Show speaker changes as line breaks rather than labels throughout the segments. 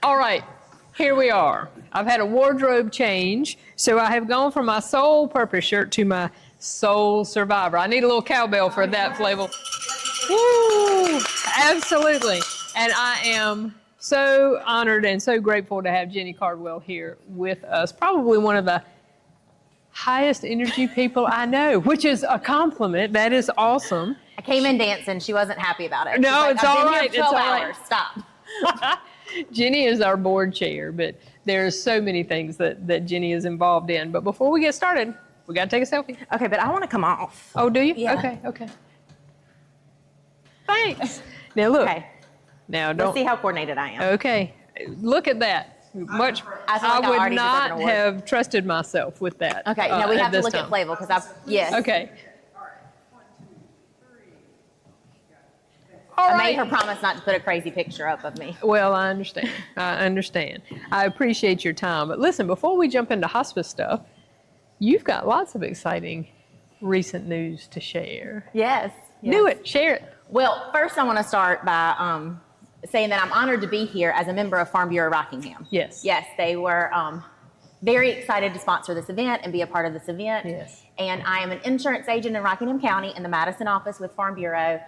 All right, here we are. I've had a wardrobe change, so I have gone from my Soul Purpose shirt to my Soul Survivor. I need a little cowbell for that flavor. Woo! Absolutely. And I am so honored and so grateful to have Gini Cardwell here with us. Probably one of the highest energy people I know, which is a compliment. That is awesome.
I came in dancing. She wasn't happy about it.
No,
like,
it's all right.
It's all right. Stop.
Gini is our board chair, but there's so many things that Gini is involved in. But before we get started, we got to take a selfie.
Okay, but I want to come off.
Oh, do you?
Yeah.
Okay. Thanks. Now look.
Okay.
Now don't.
Let's see how coordinated I am.
Okay. Look at that. Much. I would not have trusted myself with that.
Okay. Now we have to look
time.
at flavor because yes.
Okay.
I made her promise not to put a crazy picture up of me.
Well, I understand. I appreciate your time. But listen, before we jump into hospice stuff, you've got lots of exciting recent news to share.
Yes.
Do it. Share it.
Well, first I want to start by saying that I'm honored to be here as a member of Farm Bureau Rockingham.
Yes.
Yes, they were very excited to sponsor this event and be a part of this event.
Yes.
And I am an insurance agent in Rockingham County in the Madison office with Farm Bureau.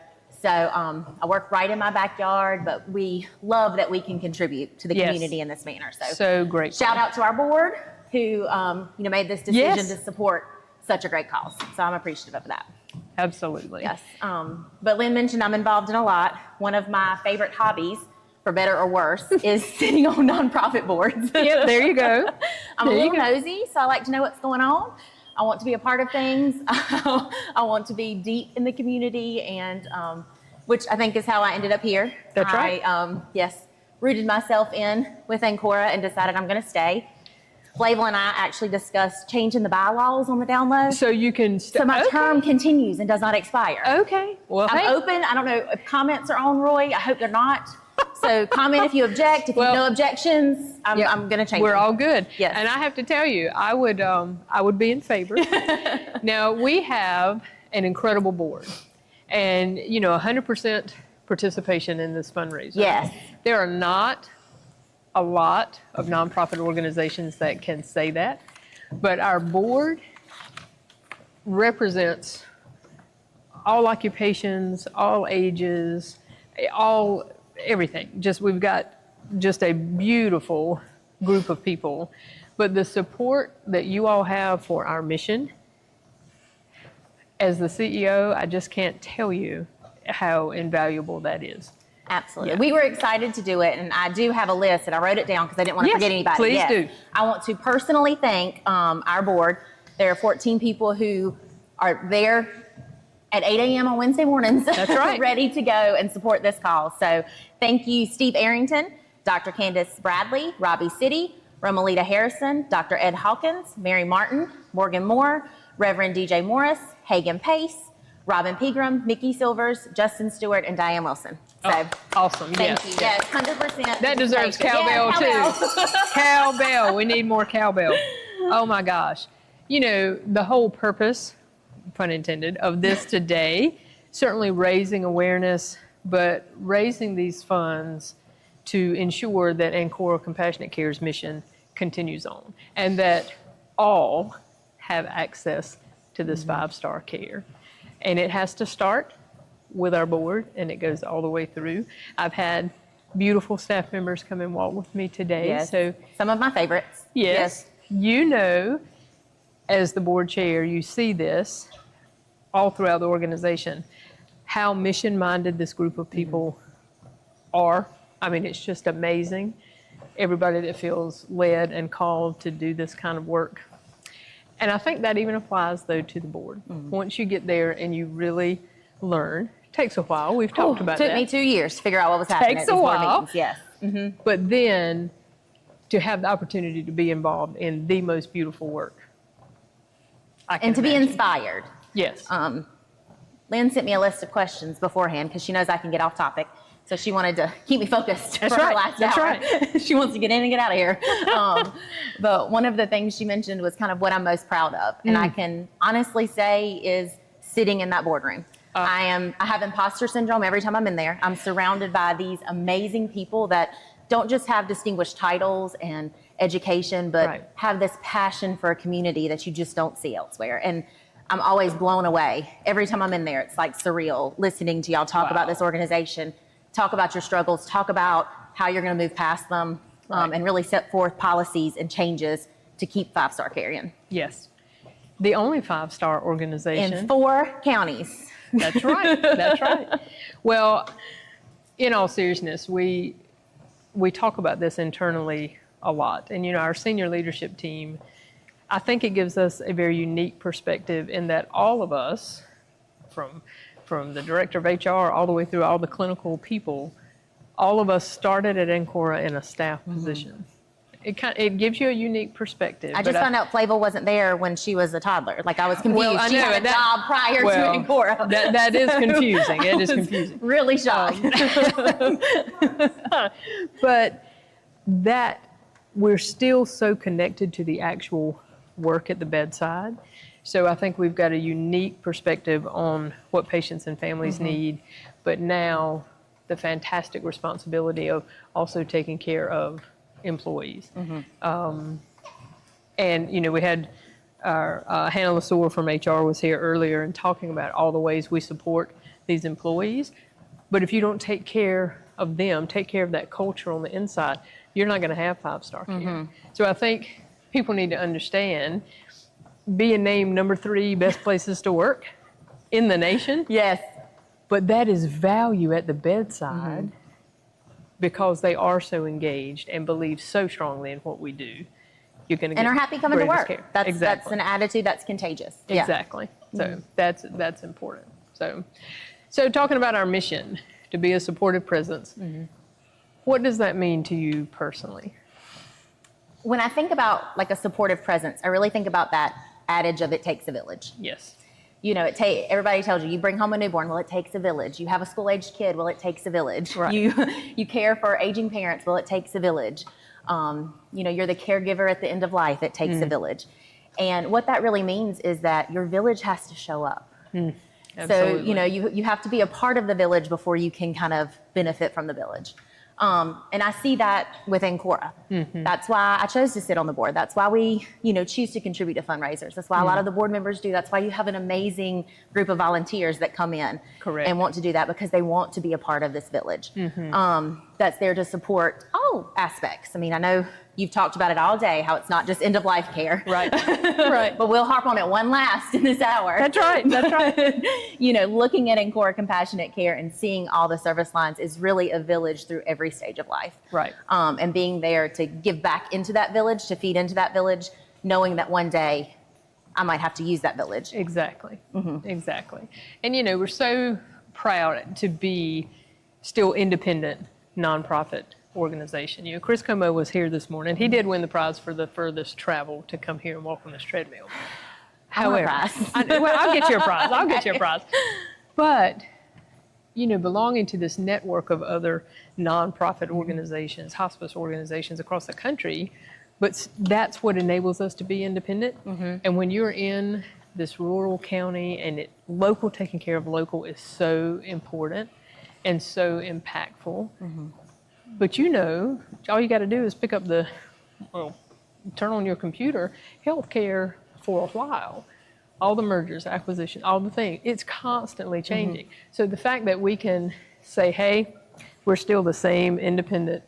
So I work right in my backyard, but we love that we can contribute to the community in this manner.
So great.
Shout out to our board who made this decision to support such a great cause. So I'm appreciative of that.
Absolutely.
Yes. But Lynn mentioned I'm involved in a lot. One of my favorite hobbies, for better or worse, is sitting on nonprofit boards.
Yeah, there you go.
I'm a little nosy, so I like to know what's going on. I want to be a part of things. I want to be deep in the community, and which I think is how I ended up here.
That's right.
I rooted myself in with Ancora and decided I'm going to stay. Flavia and I actually discussed changing the bylaws on the down low.
So you can.
So my term continues and does not expire.
Okay. Well,
I'm open. I don't know if comments are on, Roy. I hope they're not. So comment if you object. If you have no objections, I'm going to change.
We're all good.
Yes.
And I have to tell you, I would be in favor. Now we have an incredible board, and 100% participation in this fundraiser.
Yes.
There are not a lot of nonprofit organizations that can say that, but our board represents all occupations, all ages, everything. We've got just a beautiful group of people, but the support that you all have for our mission, as the CEO, I just can't tell you how invaluable that is.
Absolutely. Yeah. We were excited to do it, and I do have a list, and I wrote it down because I didn't want to forget anybody.
Please do.
I want to personally thank our board. There are 14 people who are there at 8 a.m. on Wednesday mornings.
That's right.
Ready to go and support this cause. So thank you, Steve Arrington, Dr. Candace Bradley, Robbie City, Romalita Harrison, Dr. Ed Hawkins, Mary Martin, Morgan Moore, Reverend DJ Morris, Hagan Pace, Robin Pegram, Mickey Silvers, Justin Stewart, and Diane Wilson. So
awesome.
Thank you. Yes, 100%.
That deserves cowbell too. Cowbell. We need more cowbell. Oh my gosh. The whole purpose, pun intended, of this today, certainly raising awareness, but raising these funds to ensure that Ancora Compassionate Care's mission continues on and that all have access to this 5-star care. And it has to start with our board, and it goes all the way through. I've had beautiful staff members come and walk with me today.
Yes.
So
some of my favorites.
Yes. As the board chair, you see this all throughout the organization, how mission-minded this group of people are. I mean, it's just amazing. Everybody that feels led and called to do this kind of work. And I think that even applies, though, to the board. Once you get there and you really learn, it takes a while. We've talked about that.
Took me 2 years to figure out what was happening.
Takes a while.
Yes.
But then to have the opportunity to be involved in the most beautiful work.
And to be inspired.
Yes.
Lynn sent me a list of questions beforehand because she knows I can get off topic. So she wanted to keep me focused for her last hour.
Right.
She wants to get in and get out of here. But one of the things she mentioned was kind of what I'm most proud of. And I can honestly say is sitting in that boardroom. I have imposter syndrome every time I'm in there. I'm surrounded by these amazing people that don't just have distinguished titles and education, but
Right.
have this passion for a community that you just don't see elsewhere. And I'm always blown away. Every time I'm in there, it's like surreal listening to y'all talk about this organization, talk about your struggles, talk about how you're going to move past them, and really set forth policies and changes to keep 5-star care in.
Yes. The only 5-star organization.
In 4 counties.
That's right. That's right. Well, in all seriousness, we talk about this internally a lot. And, our senior leadership team, I think it gives us a very unique perspective in that all of us, from the director of HR all the way through all the clinical people, all of us started at Ancora in a staff position. It gives you a unique perspective.
I just found out Flavel wasn't there when she was a toddler. Like, I was confused.
Well, I
she
know,
had a job prior to Ancora.
That is confusing. It is confusing.
Really shocked.
But we're still so connected to the actual work at the bedside. So I think we've got a unique perspective on what patients and families need, but now the fantastic responsibility of also taking care of employees. And, we had our Hannah Lasore from HR was here earlier and talking about all the ways we support these employees. But if you don't take care of them, take care of that culture on the inside, you're not going to have 5-star care. So I think people need to understand being named number 3 best places to work in the nation.
Yes.
But that is value at the bedside because they are so engaged and believe so strongly in what we do. You're going to get
and are happy coming to work.
Care.
That's an attitude that's contagious.
Exactly. So that's important. So talking about our mission to be a supportive presence, what does that mean to you personally?
When I think about like a supportive presence, I really think about that adage of it takes a village.
Yes.
Everybody tells you bring home a newborn. Well, it takes a village. You have a school-aged kid. Well, it takes a village.
Right.
You care for aging parents. Well, it takes a village. You're the caregiver at the end of life. It takes a village. And what that really means is that your village has to show up.
Absolutely.
So, you have to be a part of the village before you can kind of benefit from the village. And I see that with Ancora. That's why I chose to sit on the board. That's why we, choose to contribute to fundraisers. That's why a lot of the board members do. That's why you have an amazing group of volunteers that come in and want to do that because they want to be a part of this village. That's there to support all aspects. I mean, I know you've talked about it all day, how it's not just end-of-life care.
Right. Right.
But we'll harp on it one last in this hour.
That's right. That's right.
Looking at Ancora Compassionate Care and seeing all the service lines is really a village through every stage of life.
Right.
And being there to give back into that village, to feed into that village, knowing that one day I might have to use that village.
Exactly. Exactly. And, we're so proud to be still independent, nonprofit organization. Chris Como was here this morning. He did win the prize for the furthest travel to come here and walk on this treadmill. However, I'll get you a prize. I'll get you a prize. But, belonging to this network of other nonprofit organizations, hospice organizations across the country, but that's what enables us to be independent. And when you're in this rural county and local, taking care of local is so important and so impactful. But all you got to do is pick up turn on your computer, healthcare for a while. All the mergers, acquisitions, all the things, it's constantly changing. So the fact that we can say, hey, we're still the same independent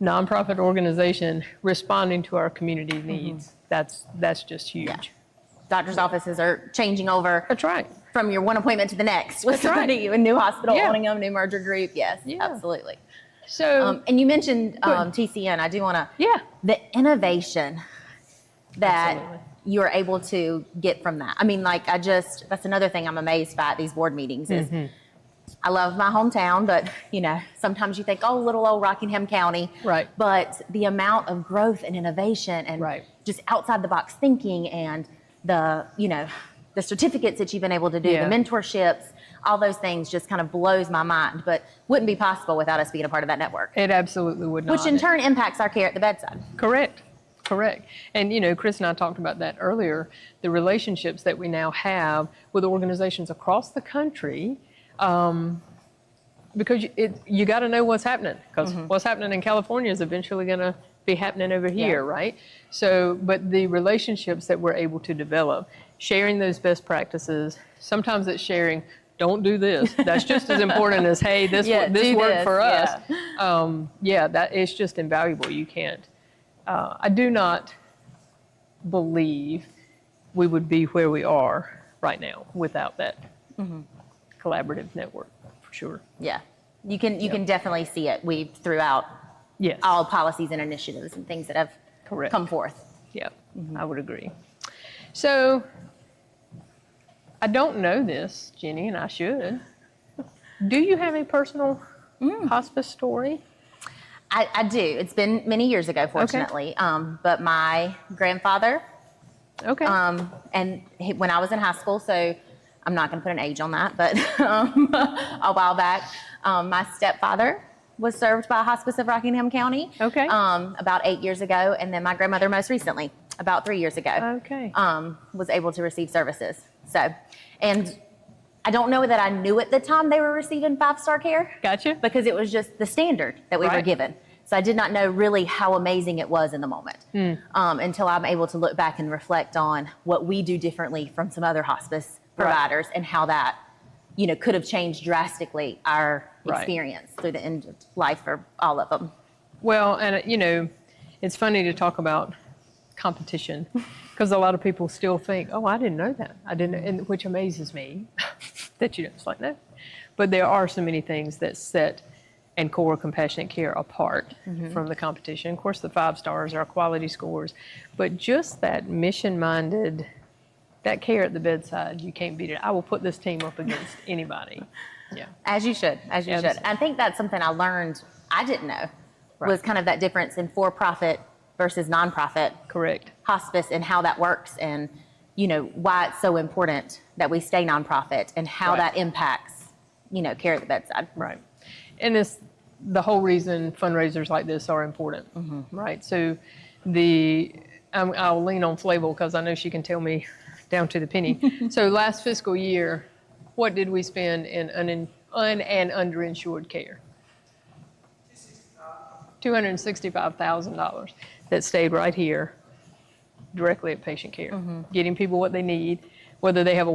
nonprofit organization responding to our community needs, that's just huge.
Yeah. Doctor's offices are changing over.
That's right.
From your one appointment to the next with somebody, a new hospital owning them, new merger group. Yes, absolutely.
So,
and you mentioned TCN. I do want to, the innovation that you're able to get from that. I mean, that's another thing I'm amazed by at these board meetings is I love my hometown, but, sometimes you think, little old Rockingham County.
Right.
But the amount of growth and innovation and just outside the box thinking and the certificates that you've been able to do, the mentorships, all those things just kind of blows my mind, but wouldn't be possible without us being a part of that network.
It absolutely would not.
Which in turn impacts our care at the bedside.
Correct. And, Chris and I talked about that earlier, the relationships that we now have with organizations across the country because you got to know what's happening, because what's happening in California is eventually going to be happening over here, right? So, but the relationships that we're able to develop, sharing those best practices, sometimes it's sharing, don't do this. That's just as important as, hey, this worked for us. That is just invaluable. You can't. I do not believe we would be where we are right now without that collaborative network, for sure.
Yeah, you can definitely see it weaved throughout all policies and initiatives and things that have come forth.
Yeah, I would agree. So I don't know this, Ginny, and I should. Do you have a personal hospice story?
I do. It's been many years ago, fortunately. But my grandfather, and when I was in high school, so I'm not going to put an age on that, but a while back, my stepfather was served by a hospice of Rockingham County about 8 years ago. And then my grandmother most recently, about 3 years ago, was able to receive services. So, and I don't know that I knew at the time they were receiving 5-star care.
Gotcha.
Because it was just the standard that we were given. So I did not know really how amazing it was in the moment until I'm able to look back and reflect on what we do differently from some other hospice providers and how that, could have changed drastically our experience through the end of life for all of them.
Well, and it's funny to talk about competition because a lot of people still think, oh, I didn't know that. I didn't, and which amazes me that it's like, no. But there are so many things that set Ancora Compassionate Care apart from the competition. Of course, the 5 stars are quality scores, but just that mission-minded, that care at the bedside, you can't beat it. I will put this team up against anybody. Yeah.
As you should. I think that's something I learned I didn't know was kind of that difference in for-profit versus nonprofit hospice and how that works and, why it's so important that we stay nonprofit and how that impacts, care at the bedside.
Right. And it's the whole reason fundraisers like this are important, right? So I'll lean on Flavel because I know she can tell me down to the penny. So last fiscal year, what did we spend in un- and underinsured care? $265,000 that stayed right here directly at patient care, getting people what they need, whether they have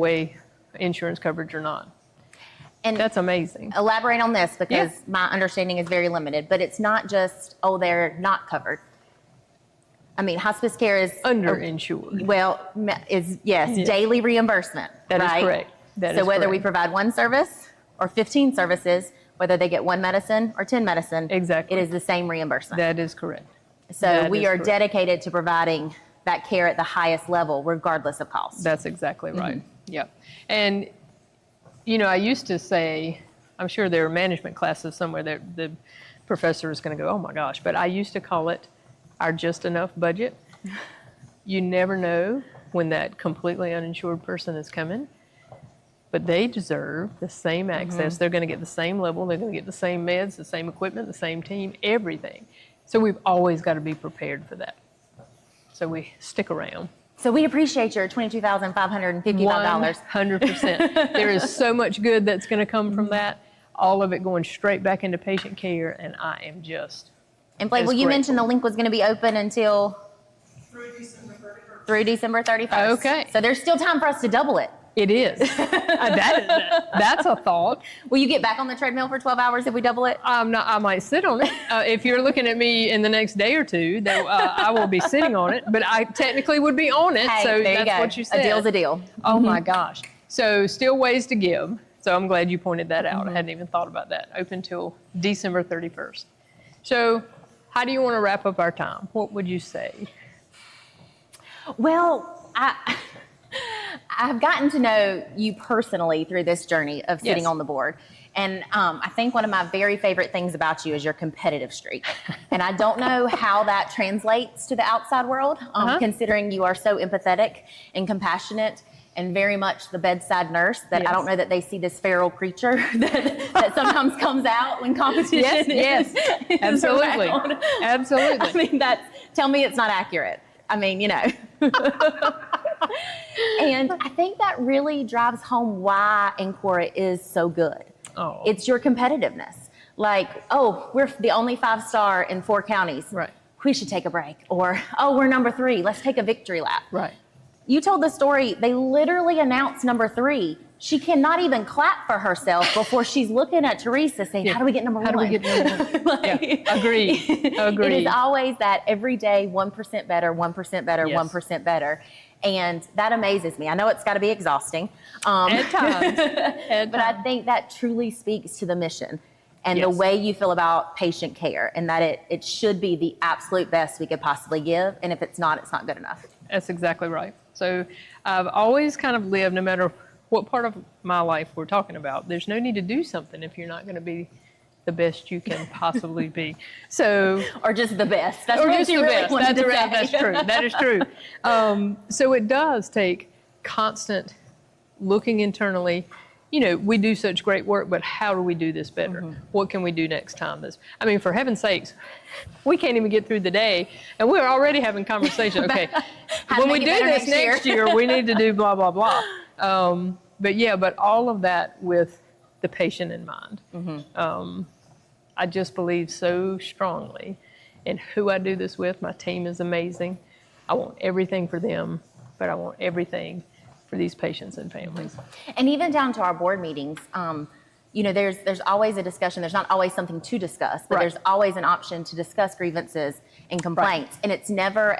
insurance coverage or not. And that's amazing.
Elaborate on this because my understanding is very limited, but it's not just, they're not covered. I mean, hospice care is
underinsured.
Daily reimbursement.
That is correct.
So whether we provide one service or 15 services, whether they get one medicine or 10 medicine, it is the same reimbursement.
That is correct.
So we are dedicated to providing that care at the highest level, regardless of cost.
That's exactly right. Yeah. And, I used to say, I'm sure there are management classes somewhere that the professor is going to go, oh my gosh, but I used to call it our just enough budget. You never know when that completely uninsured person is coming, but they deserve the same access. They're going to get the same level. They're going to get the same meds, the same equipment, the same team, everything. So we've always got to be prepared for that. So we stick around.
So we appreciate your $22,555.
100%. There is so much good that's going to come from that. All of it going straight back into patient care, and I am just
And Blake, you mentioned the link was going to be open until through December 31st.
Okay.
So there's still time for us to double it.
It is. That's a thought.
Will you get back on the treadmill for 12 hours if we double it?
I might sit on it. If you're looking at me in the next day or two, I will be sitting on it, but I technically would be on it.
Hey,
so
there
that's what you said.
A deal's a deal.
Oh my gosh. So still ways to give. So I'm glad you pointed that out. I hadn't even thought about that. Open till December 31st. So how do you want to wrap up our time? What would you say?
Well, I've gotten to know you personally through this journey of sitting on the board. And I think one of my very favorite things about you is your competitive streak. And I don't know how that translates to the outside world, considering you are so empathetic and compassionate and very much the bedside nurse that I don't know that they see this feral creature that sometimes comes out when competition is
absolutely.
around.
Absolutely.
I mean, tell me it's not accurate. I mean, And I think that really drives home why Ancora is so good.
Oh.
It's your competitiveness. Like, oh, we're the only 5-star in 4 counties.
Right.
We should take a break. Or, oh, we're number 3. Let's take a victory lap.
Right.
You told the story, they literally announced number 3. She cannot even clap for herself before she's looking at Teresa saying, how do we get number 1?
How do we get number 1? Like, yeah. Agreed.
It is always that every day, 1% better, 1% better,
Yes.
1% better. And that amazes me. I know it's got to be exhausting.
At times.
But I think that truly speaks to the mission and
Yes.
the way you feel about patient care, and that it should be the absolute best we could possibly give. And if it's not good enough.
That's exactly right. So I've always kind of lived, no matter what part of my life we're talking about, there's no need to do something if you're not going to be the best you can possibly be. So,
or just the best. That's
or
what
just
you
the
really
best.
wanted to say.
That's true. That is true. So it does take constant looking internally. You know, we do such great work, but how do we do this better? What can we do next time? I mean, for heaven's sakes, we can't even get through the day, and we're already having conversation. Okay, when we do this next year, we need to do blah, blah, blah. But all of that with the patient in mind. I just believe so strongly in who I do this with. My team is amazing. I want everything for them, but I want everything for these patients and families.
And even down to our board meetings, you know, there's always a discussion. There's not always something to discuss, but there's always an option to discuss grievances and complaints. And it's never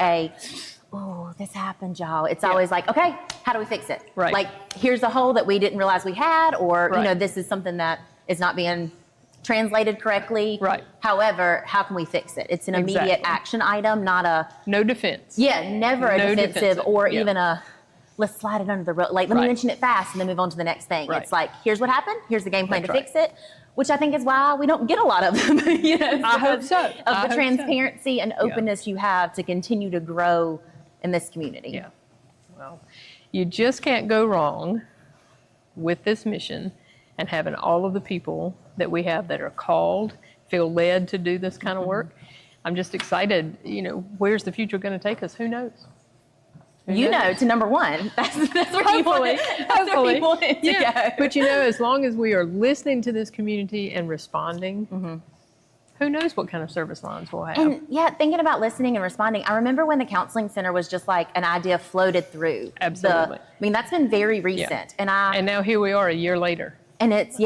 oh, this happened, y'all. It's always like, okay, how do we fix it?
Right.
Like, here's a hole that we didn't realize we had, or, you know, this is something that is not being translated correctly.
Right.
However, how can we fix it? It's an immediate action item, not a...
No defense.
Yeah, never a defensive or even a... Let's slide it under the rug. Like, let me mention it fast and then move on to the next thing. It's like, here's what happened. Here's the game plan to fix it, which I think is why we don't get a lot of them. You know,
I hope so.
Of the transparency and openness you have to continue to grow in this community.
Yeah. Well, you just can't go wrong with this mission and having all of the people that we have that are called, feel led to do this kind of work. I'm just excited. You know, where's the future going to take us? Who knows?
You know, to number 1. That's where you want it. That's where you want it to go.
But you know, as long as we are listening to this community and responding, who knows what kind of service lines we'll have.
And thinking about listening and responding, I remember when the counseling center was just like an idea floated through.
Absolutely.
I mean, that's been very recent.
Yeah. And now here we are a year later.
And it's,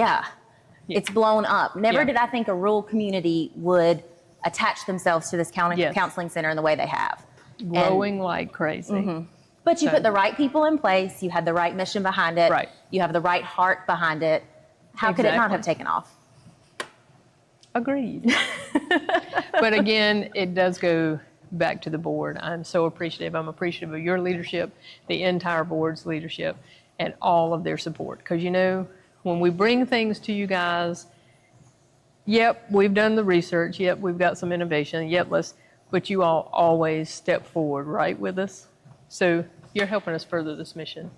it's blown up. Never did I think a rural community would attach themselves to this counseling center in the way they have.
Growing like crazy.
But you put the right people in place. You had the right mission behind it.
Right.
You have the right heart behind it. How could it not have taken off?
Agreed. But again, it does go back to the board. I'm so appreciative. I'm appreciative of your leadership, the entire board's leadership, and all of their support. Because, you know, when we bring things to you guys, we've done the research. We've got some innovation. But you all always step forward right with us. So you're helping us further this mission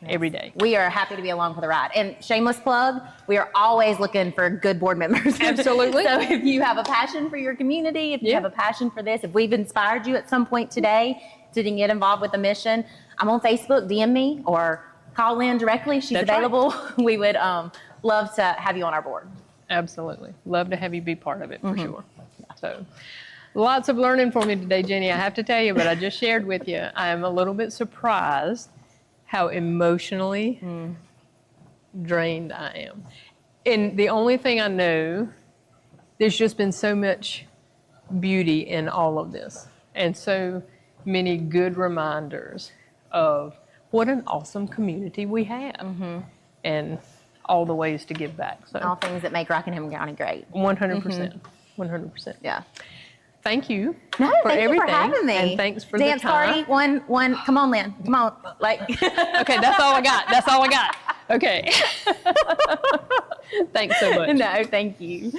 every day.
We are happy to be along for the ride. And shameless plug, we are always looking for good board members.
Absolutely.
So if you have a passion for your community, if you have a passion for this, if we've inspired you at some point today to get involved with the mission, I'm on Facebook, DM me, or call Lynn directly. She's available. Right. We would love to have you on our board.
Absolutely. Love to have you be part of it for sure. So lots of learning for me today, Jenny, I have to tell you, but I just shared with you. I'm a little bit surprised how emotionally drained I am. And the only thing I know, there's just been so much beauty in all of this and so many good reminders of what an awesome community we have and all the ways to give back. So
all things that make Rockingham County great.
100%. 100%.
Yeah.
Thank you
for
everything.
You for having me.
And thanks for
Dance
the time.
Dance party, one. Come on, Lynn. Come on. Like.
Okay, that's all I got. That's all I got. Okay. Thanks so much.
No, thank you.